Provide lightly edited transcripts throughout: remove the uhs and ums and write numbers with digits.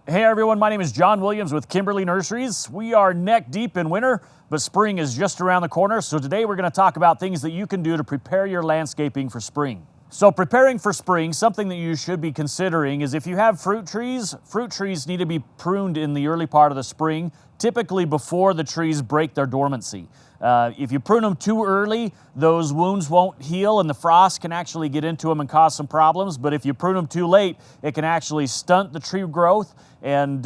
Hey everyone, my name is John Williams with Kimberly Nurseries. We are neck deep in winter, but spring is just around the corner. So today we're going to talk about things that you can do to prepare your landscaping for spring. So preparing for spring, something that you should be considering is if you have fruit trees need to be pruned in the early part of the spring, typically before the trees break their dormancy. If you prune them too early, those wounds won't heal and the frost can actually get into them and cause some problems. But if you prune them too late, it can actually stunt the tree growth and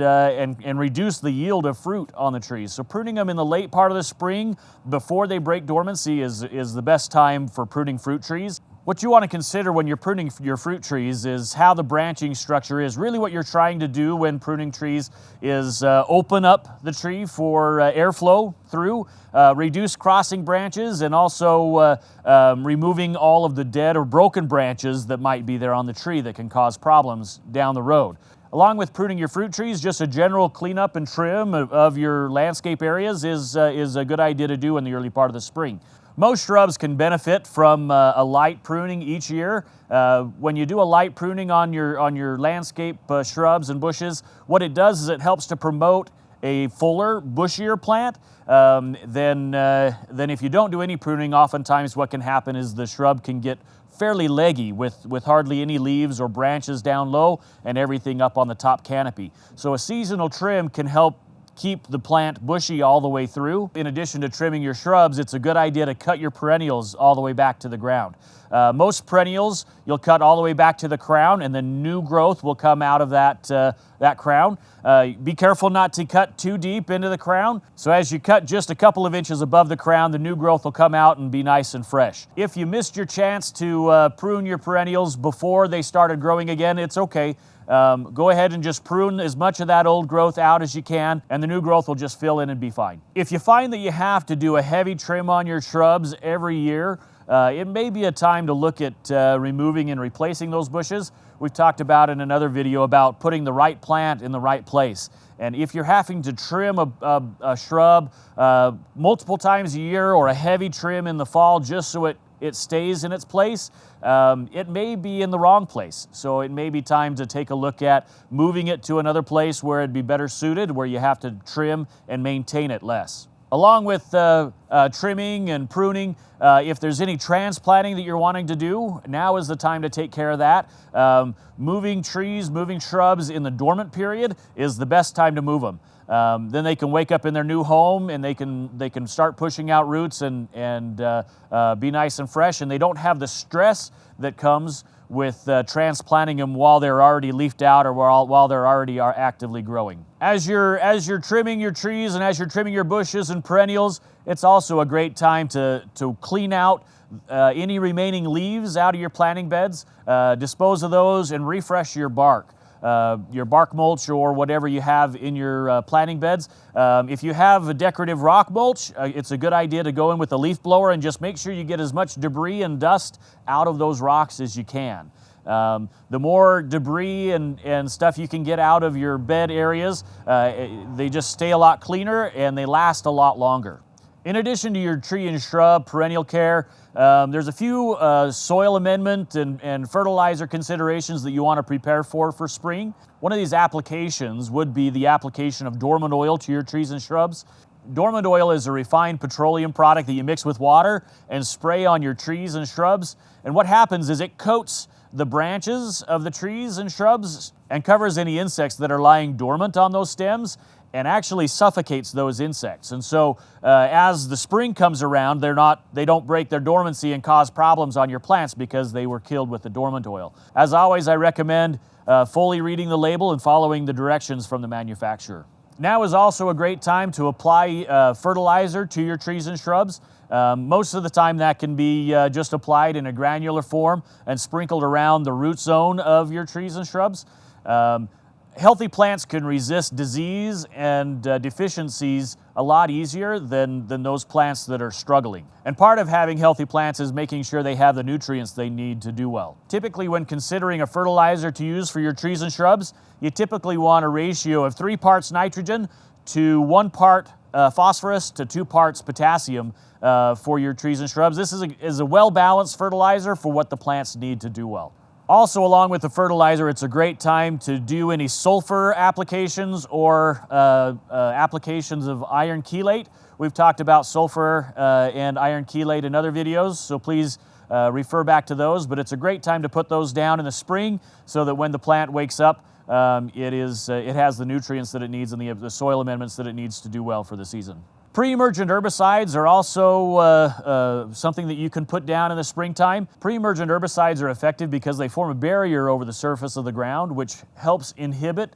reduce the yield of fruit on the trees. So pruning them in the late part of the spring before they break dormancy is the best time for pruning fruit trees. What you want to consider when you're pruning your fruit trees is how the branching structure is. Really what you're trying to do when pruning trees is open up the tree for airflow through, reduce crossing branches, and also removing all of the dead or broken branches that might be there on the tree that can cause problems down the road. Along with pruning your fruit trees, just a general cleanup and trim of your landscape areas is a good idea to do in the early part of the spring. Most shrubs can benefit from a light pruning each year. When you do a light pruning on your landscape shrubs and bushes, what it does is it helps to promote a fuller, bushier plant. Then if you don't do any pruning, oftentimes what can happen is the shrub can get fairly leggy with hardly any leaves or branches down low and everything up on the top canopy. So a seasonal trim can help keep the plant bushy all the way through. In addition to trimming your shrubs, it's a good idea to cut your perennials all the way back to the ground. Most perennials you'll cut all the way back to the crown, and then new growth will come out of that crown. Be careful not to cut too deep into the crown. So as you cut just a couple of inches above the crown, the new growth will come out and be nice and fresh. If you missed your chance to prune your perennials before they started growing again, it's okay. Go ahead and just prune as much of that old growth out as you can, and the new growth will just fill in and be fine. If you find that you have to do a heavy trim on your shrubs every year, it may be a time to look at removing and replacing those bushes. We've talked about in another video about putting the right plant in the right place. And if you're having to trim a shrub multiple times a year, or a heavy trim in the fall just so it stays in its place, it may be in the wrong place. So it may be time to take a look at moving it to another place where it'd be better suited, where you have to trim and maintain it less. Along with trimming and pruning, if there's any transplanting that you're wanting to do, now is the time to take care of that. Moving trees, moving shrubs in the dormant period is the best time to move them. Then they can wake up in their new home and they can start pushing out roots and be nice and fresh, and they don't have the stress that comes with transplanting them while they're already leafed out or while they're already actively growing. As you're trimming your trees and as you're trimming your bushes and perennials, it's also a great time to clean out any remaining leaves out of your planting beds, dispose of those, and refresh your bark mulch or whatever you have in your planting beds. If you have a decorative rock mulch, it's a good idea to go in with a leaf blower and just make sure you get as much debris and dust out of those rocks as you can. The more debris and stuff you can get out of your bed areas, they just stay a lot cleaner and they last a lot longer. In addition to your tree and shrub perennial care, there's a few soil amendment and fertilizer considerations that you want to prepare for spring. One of these applications would be the application of dormant oil to your trees and shrubs. Dormant oil is a refined petroleum product that you mix with water and spray on your trees and shrubs. And what happens is it coats the branches of the trees and shrubs and covers any insects that are lying dormant on those stems, and actually suffocates those insects. And so as the spring comes around, they don't break their dormancy and cause problems on your plants because they were killed with the dormant oil. As always, I recommend fully reading the label and following the directions from the manufacturer. Now is also a great time to apply fertilizer to your trees and shrubs. Most of the time that can be just applied in a granular form and sprinkled around the root zone of your trees and shrubs. Healthy plants can resist disease and deficiencies a lot easier than those plants that are struggling. And part of having healthy plants is making sure they have the nutrients they need to do well. Typically, when considering a fertilizer to use for your trees and shrubs, you typically want a ratio of 3 parts nitrogen to 1 part phosphorus to 2 parts potassium for your trees and shrubs. This is a well-balanced fertilizer for what the plants need to do well. Also, along with the fertilizer, it's a great time to do any sulfur applications or applications of iron chelate. We've talked about sulfur and iron chelate in other videos, so please refer back to those. But it's a great time to put those down in the spring so that when the plant wakes up, it has the nutrients that it needs and the soil amendments that it needs to do well for the season. Pre-emergent herbicides are also something that you can put down in the springtime. Pre-emergent herbicides are effective because they form a barrier over the surface of the ground, which helps inhibit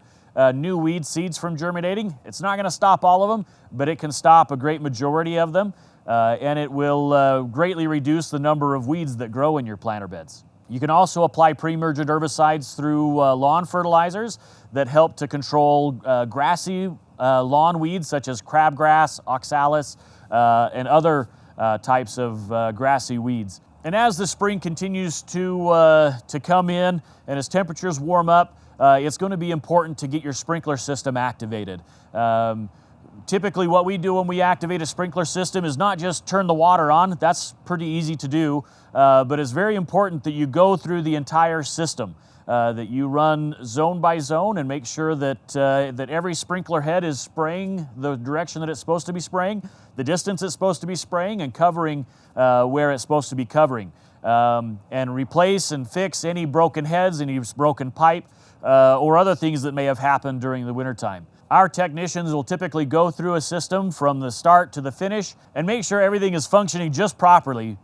new weed seeds from germinating. It's not going to stop all of them, but it can stop a great majority of them, and it will greatly reduce the number of weeds that grow in your planter beds. You can also apply pre-emergent herbicides through lawn fertilizers that help to control grassy lawn weeds such as crabgrass, oxalis, and other types of grassy weeds. And as the spring continues to come in and as temperatures warm up, it's going to be important to get your sprinkler system activated. Typically what we do when we activate a sprinkler system is not just turn the water on. That's pretty easy to do, but it's very important that you go through the entire system. That you run zone by zone and make sure that every sprinkler head is spraying the direction that it's supposed to be spraying, the distance it's supposed to be spraying, and covering where it's supposed to be covering. And replace and fix any broken heads, any broken pipe, or other things that may have happened during the wintertime. Our technicians will typically go through a system from the start to the finish and make sure everything is functioning just properly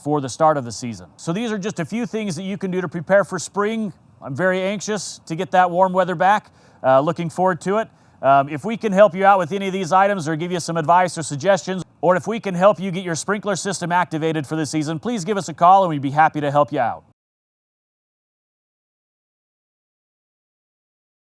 for the start of the season. So these are just a few things that you can do to prepare for spring. I'm very anxious to get that warm weather back. Looking forward to it. If we can help you out with any of these items or give you some advice or suggestions, or if we can help you get your sprinkler system activated for the season, please give us a call and we'd be happy to help you out.